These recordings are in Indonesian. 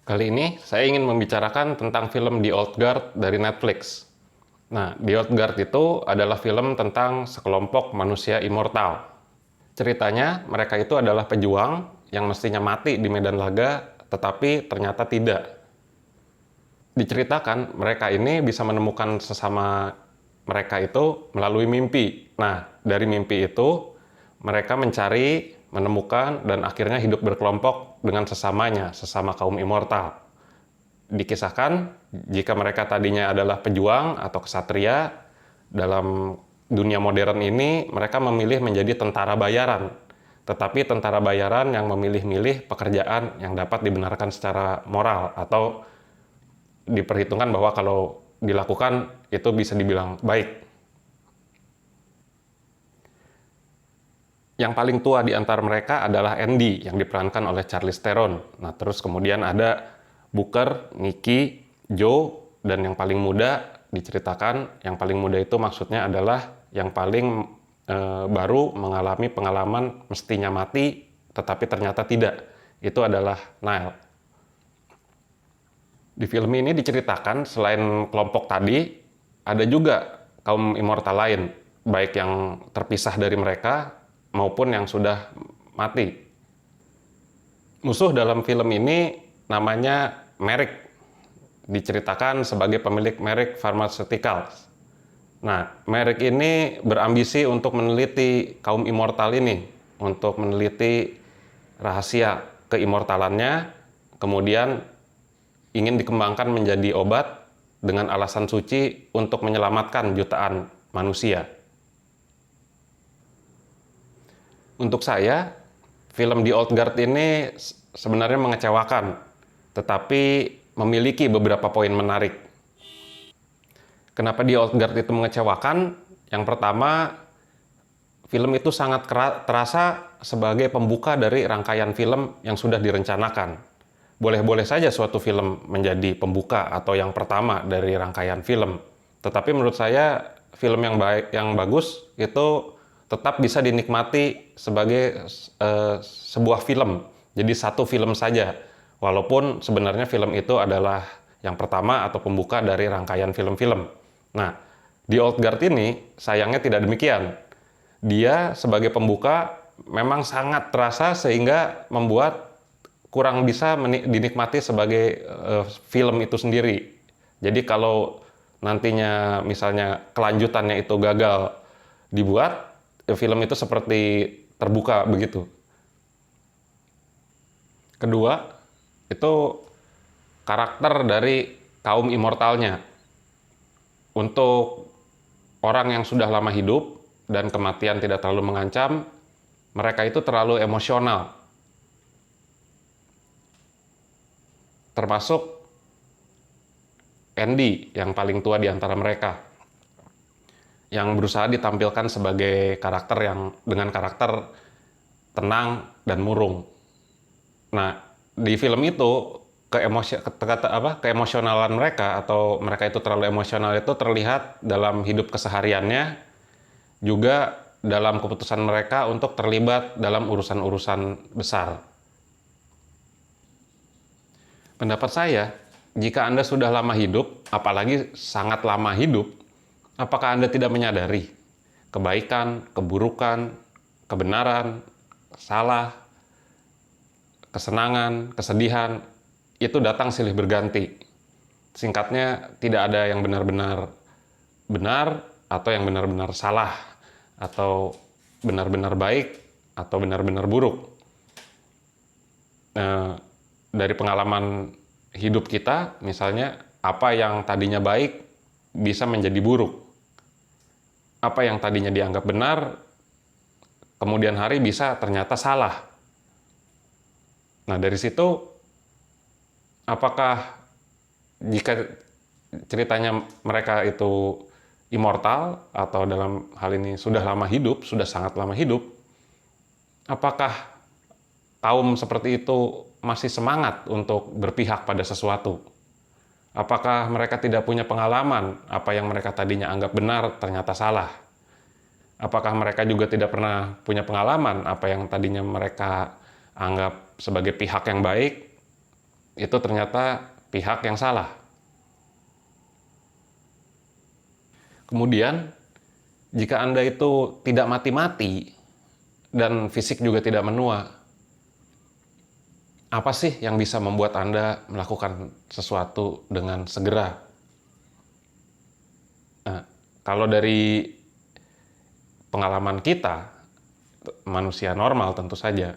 Kali ini saya ingin membicarakan tentang film The Old Guard dari Netflix. Nah, The Old Guard itu adalah film tentang sekelompok manusia immortal. Ceritanya, mereka itu adalah pejuang yang mestinya mati di medan laga, tetapi ternyata tidak. Diceritakan, mereka ini bisa menemukan sesama mereka itu melalui mimpi. Nah, dari mimpi itu, mereka mencari, menemukan, dan akhirnya hidup berkelompok dengan sesamanya, sesama kaum immortal. Dikisahkan jika mereka tadinya adalah pejuang atau ksatria, dalam dunia modern ini mereka memilih menjadi tentara bayaran. Tetapi tentara bayaran yang memilih-milih pekerjaan yang dapat dibenarkan secara moral atau diperhitungkan bahwa kalau dilakukan itu bisa dibilang baik. Yang paling tua di antara mereka adalah Andy yang diperankan oleh Charlize Theron. Nah, terus kemudian ada Booker, Nikki, Joe, dan yang paling muda diceritakan, yang paling muda itu maksudnya adalah yang paling baru mengalami pengalaman mestinya mati, tetapi ternyata tidak. Itu adalah Nile. Di film ini diceritakan selain kelompok tadi, ada juga kaum immortal lain, baik yang terpisah dari mereka maupun yang sudah mati. Musuh dalam film ini namanya Merrick, diceritakan sebagai pemilik Merrick Pharmaceuticals. Nah, Merrick ini berambisi untuk meneliti kaum immortal ini, untuk meneliti rahasia keimmortalannya, kemudian ingin dikembangkan menjadi obat dengan alasan suci untuk menyelamatkan jutaan manusia. Untuk saya, film The Old Guard ini sebenarnya mengecewakan, tetapi memiliki beberapa poin menarik. Kenapa The Old Guard itu mengecewakan? Yang pertama, film itu sangat terasa sebagai pembuka dari rangkaian film yang sudah direncanakan. Boleh-boleh saja suatu film menjadi pembuka atau yang pertama dari rangkaian film. Tetapi menurut saya, film yang baik, yang bagus itu tetap bisa dinikmati sebagai sebuah film. Jadi satu film saja. Walaupun sebenarnya film itu adalah yang pertama atau pembuka dari rangkaian film-film. Nah, di Old Guard ini sayangnya tidak demikian. Dia sebagai pembuka memang sangat terasa sehingga membuat kurang bisa dinikmati sebagai film itu sendiri. Jadi kalau nantinya misalnya kelanjutannya itu gagal dibuat, film itu seperti terbuka begitu. Kedua, itu karakter dari kaum immortalnya. Untuk orang yang sudah lama hidup dan kematian tidak terlalu mengancam, mereka itu terlalu emosional. Termasuk Andy yang paling tua di antara mereka, yang berusaha ditampilkan sebagai karakter yang dengan karakter tenang dan murung. Nah, di film itu keemosionalan mereka atau mereka itu terlalu emosional itu terlihat dalam hidup kesehariannya, juga dalam keputusan mereka untuk terlibat dalam urusan-urusan besar. Pendapat saya, jika Anda sudah lama hidup, apalagi sangat lama hidup, apakah Anda tidak menyadari kebaikan, keburukan, kebenaran, salah, kesenangan, kesedihan, itu datang silih berganti. Singkatnya, tidak ada yang benar-benar benar atau yang benar-benar salah, atau benar-benar baik atau benar-benar buruk. Dari pengalaman hidup kita, misalnya apa yang tadinya baik bisa menjadi buruk. Apa yang tadinya dianggap benar, kemudian hari bisa ternyata salah. Nah, dari situ, apakah jika ceritanya mereka itu immortal, atau dalam hal ini sudah lama hidup, sudah sangat lama hidup, apakah kaum seperti itu masih semangat untuk berpihak pada sesuatu? Apakah mereka tidak punya pengalaman apa yang mereka tadinya anggap benar ternyata salah? Apakah mereka juga tidak pernah punya pengalaman apa yang tadinya mereka anggap sebagai pihak yang baik itu ternyata pihak yang salah. Kemudian, jika Anda itu tidak mati-mati dan fisik juga tidak menua, apa sih yang bisa membuat Anda melakukan sesuatu dengan segera? Nah, kalau dari pengalaman kita, manusia normal tentu saja,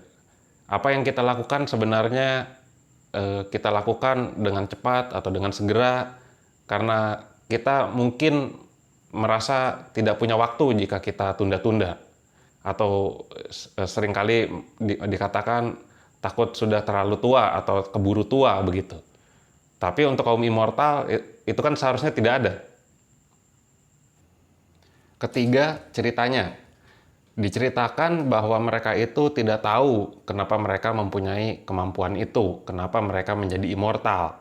apa yang kita lakukan sebenarnya kita lakukan dengan cepat atau dengan segera karena kita mungkin merasa tidak punya waktu jika kita tunda-tunda, atau seringkali dikatakan takut sudah terlalu tua atau keburu tua begitu. Tapi untuk kaum immortal itu kan seharusnya tidak ada. Ketiga, ceritanya. Diceritakan bahwa mereka itu tidak tahu kenapa mereka mempunyai kemampuan itu, kenapa mereka menjadi immortal.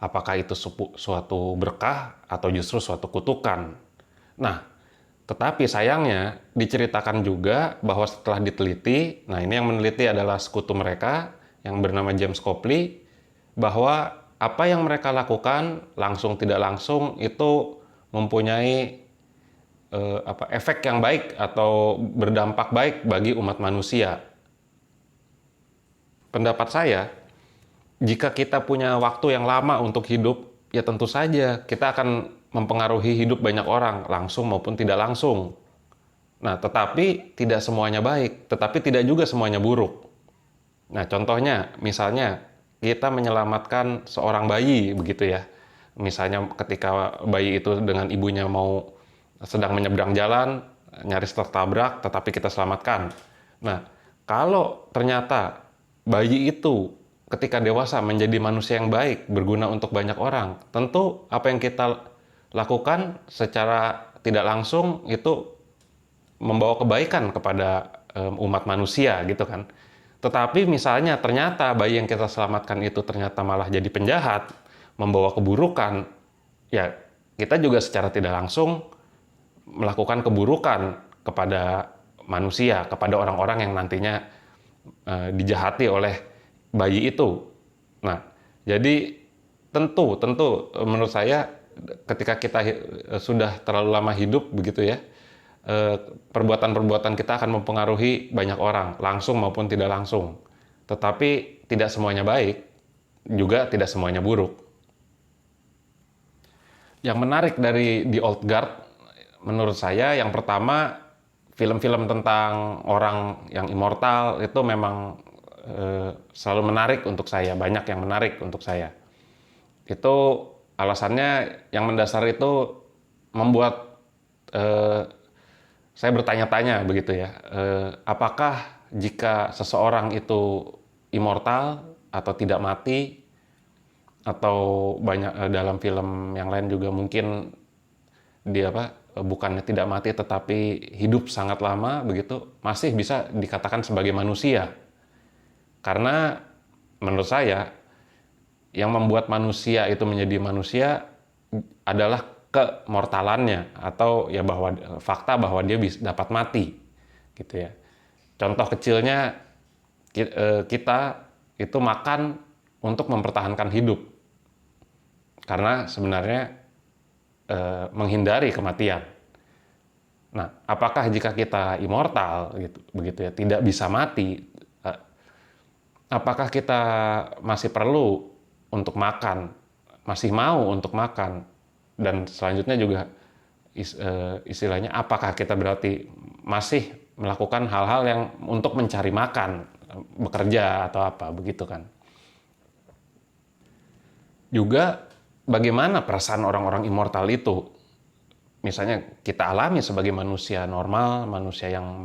Apakah itu suatu berkah atau justru suatu kutukan. Nah, tetapi sayangnya diceritakan juga bahwa setelah diteliti, nah ini yang meneliti adalah sekutu mereka yang bernama James Copley, bahwa apa yang mereka lakukan langsung tidak langsung itu mempunyai efek yang baik atau berdampak baik bagi umat manusia. Pendapat saya, jika kita punya waktu yang lama untuk hidup, ya tentu saja kita akan mempengaruhi hidup banyak orang, langsung maupun tidak langsung. Nah, tetapi tidak semuanya baik, tetapi tidak juga semuanya buruk. Nah, contohnya, misalnya kita menyelamatkan seorang bayi, begitu ya. Misalnya ketika bayi itu dengan ibunya sedang menyeberang jalan, nyaris tertabrak, tetapi kita selamatkan. Nah, kalau ternyata bayi itu ketika dewasa menjadi manusia yang baik, berguna untuk banyak orang, tentu apa yang kita lakukan secara tidak langsung itu membawa kebaikan kepada umat manusia gitu kan. Tetapi misalnya ternyata bayi yang kita selamatkan itu ternyata malah jadi penjahat, membawa keburukan, ya kita juga secara tidak langsung melakukan keburukan kepada manusia, kepada orang-orang yang nantinya dijahati oleh bayi itu. Nah, jadi tentu menurut saya ketika kita sudah terlalu lama hidup begitu ya, perbuatan-perbuatan kita akan mempengaruhi banyak orang, langsung maupun tidak langsung. Tetapi tidak semuanya baik, juga tidak semuanya buruk. Yang menarik dari The Old Guard, menurut saya yang pertama, film-film tentang orang yang immortal itu memang selalu menarik untuk saya, banyak yang menarik untuk saya. Itu alasannya yang mendasar itu membuat saya bertanya-tanya begitu ya, apakah jika seseorang itu immortal atau tidak mati, atau banyak dalam film yang lain juga mungkin dia bukannya tidak mati tetapi hidup sangat lama begitu, masih bisa dikatakan sebagai manusia. Karena menurut saya yang membuat manusia itu menjadi manusia adalah kemortalannya, atau ya bahwa fakta bahwa dia bisa dapat mati gitu ya. Contoh kecilnya kita itu makan untuk mempertahankan hidup karena sebenarnya menghindari kematian. Nah, apakah jika kita immortal gitu begitu ya, tidak bisa mati, apakah kita masih perlu untuk makan, masih mau untuk makan, dan selanjutnya juga istilahnya apakah kita berarti masih melakukan hal-hal yang untuk mencari makan, bekerja atau apa begitu kan. Juga bagaimana perasaan orang-orang immortal itu? Misalnya kita alami sebagai manusia normal, manusia yang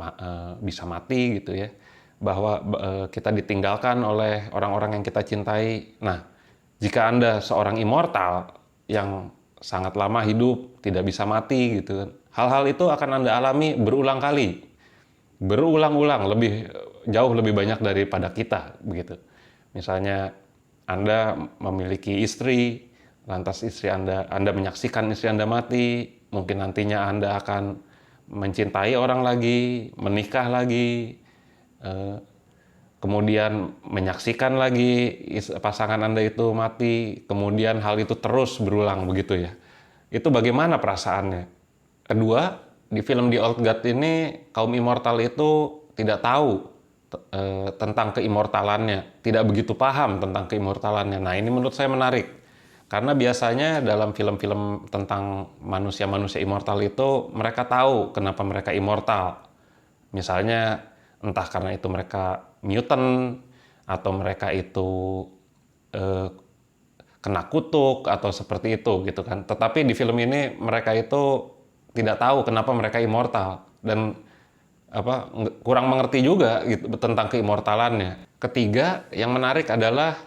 bisa mati gitu ya, bahwa kita ditinggalkan oleh orang-orang yang kita cintai. Nah, jika Anda seorang immortal yang sangat lama hidup, tidak bisa mati gitu kan, hal-hal itu akan Anda alami berulang kali, berulang-ulang, jauh lebih banyak daripada kita begitu. Misalnya Anda memiliki istri, lantas Anda menyaksikan istri Anda mati, mungkin nantinya Anda akan mencintai orang lagi, menikah lagi, kemudian menyaksikan lagi pasangan Anda itu mati, kemudian hal itu terus berulang begitu ya. Itu bagaimana perasaannya? Kedua, di film The Old Guard ini kaum immortal itu tidak tahu tentang keimmortalannya, tidak begitu paham tentang keimmortalannya. Nah, ini menurut saya menarik. Karena biasanya dalam film-film tentang manusia-manusia immortal itu mereka tahu kenapa mereka immortal. Misalnya entah karena itu mereka mutant atau mereka itu eh, kena kutuk atau seperti itu gitu kan. Tetapi di film ini mereka itu tidak tahu kenapa mereka immortal dan kurang mengerti juga gitu tentang keimmortalannya. Ketiga, yang menarik adalah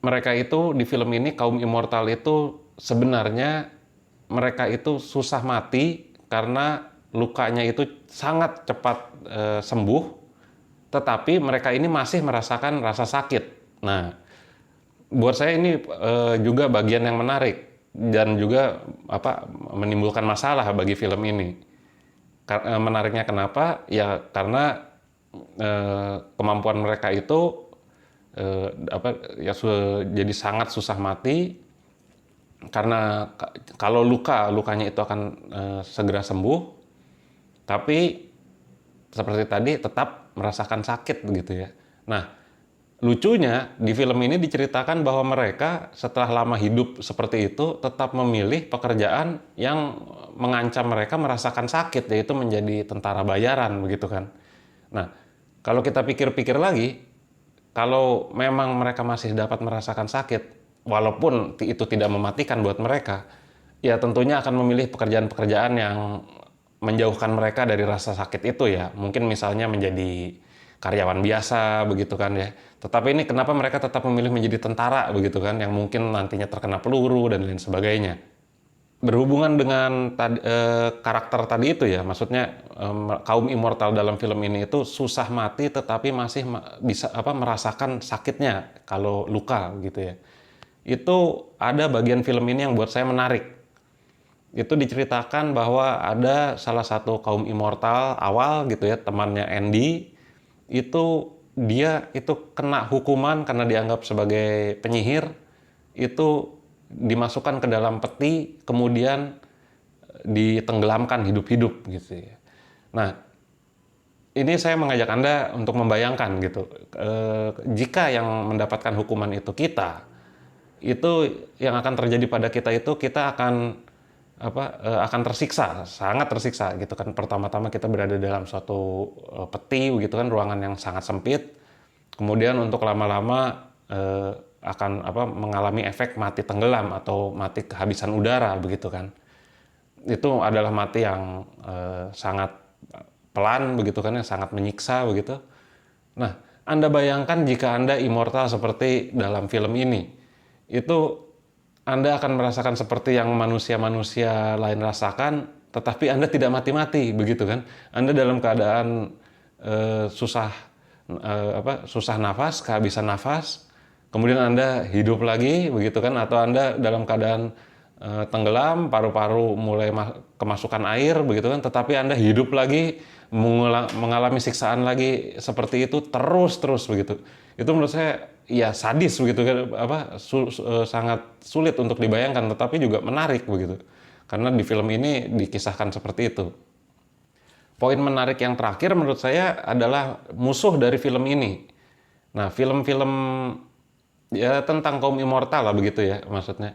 mereka itu di film ini kaum immortal itu sebenarnya mereka itu susah mati karena lukanya itu sangat cepat sembuh, tetapi mereka ini masih merasakan rasa sakit. Nah, buat saya ini juga bagian yang menarik dan juga menimbulkan masalah bagi film ini. Menariknya kenapa? Ya karena kemampuan mereka itu jadi sangat susah mati karena kalau lukanya itu akan segera sembuh, tapi seperti tadi tetap merasakan sakit begitu ya. Nah, lucunya di film ini diceritakan bahwa mereka setelah lama hidup seperti itu tetap memilih pekerjaan yang mengancam mereka merasakan sakit, yaitu menjadi tentara bayaran begitu kan. Nah, kalau kita pikir-pikir lagi, kalau memang mereka masih dapat merasakan sakit, walaupun itu tidak mematikan buat mereka, ya tentunya akan memilih pekerjaan-pekerjaan yang menjauhkan mereka dari rasa sakit itu ya. Mungkin misalnya menjadi karyawan biasa begitu kan ya. Tetapi ini kenapa mereka tetap memilih menjadi tentara begitu kan, yang mungkin nantinya terkena peluru dan lain sebagainya. Berhubungan dengan karakter tadi itu ya, maksudnya kaum immortal dalam film ini itu susah mati tetapi masih bisa merasakan sakitnya kalau luka gitu ya. Itu ada bagian film ini yang buat saya menarik. Itu diceritakan bahwa ada salah satu kaum immortal awal gitu ya, temannya Andy, itu dia itu kena hukuman karena dianggap sebagai penyihir, itu dimasukkan ke dalam peti, kemudian ditenggelamkan hidup-hidup gitu ya. Nah, ini saya mengajak Anda untuk membayangkan gitu, jika yang mendapatkan hukuman itu kita, itu yang akan terjadi pada kita itu kita akan tersiksa, sangat tersiksa gitu kan. Pertama-tama kita berada dalam suatu peti gitu kan, ruangan yang sangat sempit. Kemudian untuk lama-lama akan mengalami efek mati tenggelam atau mati kehabisan udara begitu kan. Itu adalah mati yang sangat pelan begitu kan, yang sangat menyiksa begitu. Nah, Anda bayangkan jika Anda immortal seperti dalam film ini, itu Anda akan merasakan seperti yang manusia-manusia lain rasakan, tetapi Anda tidak mati-mati begitu kan. Anda dalam keadaan susah nafas, kehabisan nafas, kemudian Anda hidup lagi begitu kan, atau Anda dalam keadaan tenggelam, paru-paru mulai kemasukan air begitu kan, tetapi Anda hidup lagi, mengalami siksaan lagi seperti itu terus begitu. Itu menurut saya ya sadis begitu kan, sangat sulit untuk dibayangkan, tetapi juga menarik begitu. Karena di film ini dikisahkan seperti itu. Poin menarik yang terakhir menurut saya adalah musuh dari film ini. Nah, film-film ya tentang kaum immortal lah begitu ya maksudnya.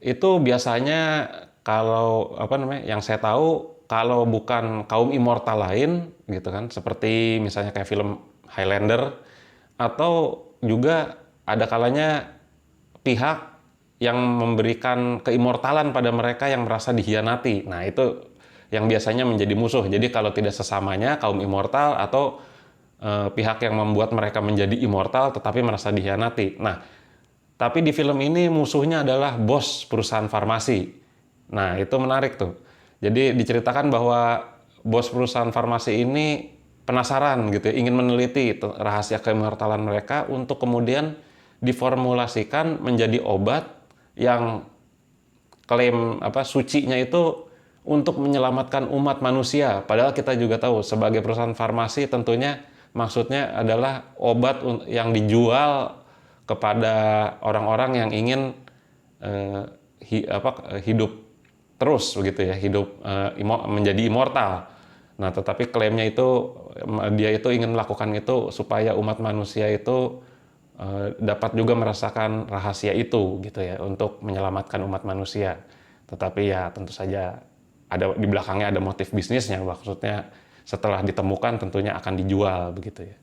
Itu biasanya kalau yang saya tahu, kalau bukan kaum immortal lain gitu kan, seperti misalnya kayak film Highlander, atau juga ada kalanya pihak yang memberikan keimmortalan pada mereka yang merasa dihianati. Nah, itu yang biasanya menjadi musuh. Jadi kalau tidak sesamanya kaum immortal atau pihak yang membuat mereka menjadi immortal tetapi merasa dihianati. Nah, tapi di film ini musuhnya adalah bos perusahaan farmasi. Nah, itu menarik tuh. Jadi diceritakan bahwa bos perusahaan farmasi ini penasaran gitu ya, ingin meneliti rahasia keimmortalan mereka untuk kemudian diformulasikan menjadi obat yang klaim sucinya itu untuk menyelamatkan umat manusia. Padahal kita juga tahu sebagai perusahaan farmasi tentunya maksudnya adalah obat yang dijual kepada orang-orang yang ingin hidup terus begitu ya, hidup menjadi immortal. Nah, tetapi klaimnya itu dia itu ingin melakukan itu supaya umat manusia itu dapat juga merasakan rahasia itu gitu ya, untuk menyelamatkan umat manusia. Tetapi ya tentu saja ada di belakangnya ada motif bisnisnya, maksudnya setelah ditemukan tentunya akan dijual begitu ya.